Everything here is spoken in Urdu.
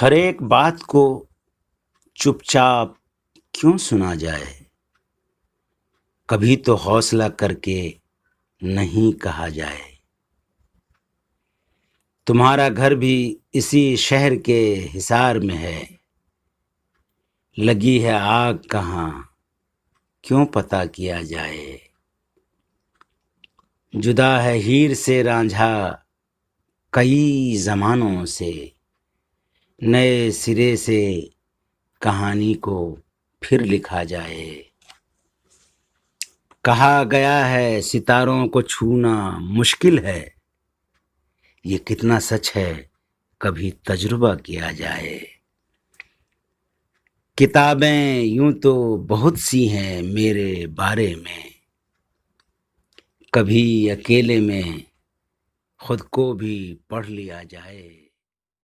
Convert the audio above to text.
ہر ایک بات کو چپ چاپ کیوں سنا جائے؟ کبھی تو حوصلہ کر کے نہیں کہا جائے۔ تمہارا گھر بھی اسی شہر کے حصار میں ہے، لگی ہے آگ کہاں کیوں پتہ کیا جائے؟ جدا ہے ہیر سے رانجھا کئی زمانوں سے، نئے سرے سے کہانی کو پھر لکھا جائے۔ کہا گیا ہے ستاروں کو چھونا مشکل ہے، یہ کتنا سچ ہے کبھی تجربہ کیا جائے۔ کتابیں یوں تو بہت سی ہیں میرے بارے میں، کبھی اکیلے میں خود کو بھی پڑھ لیا جائے۔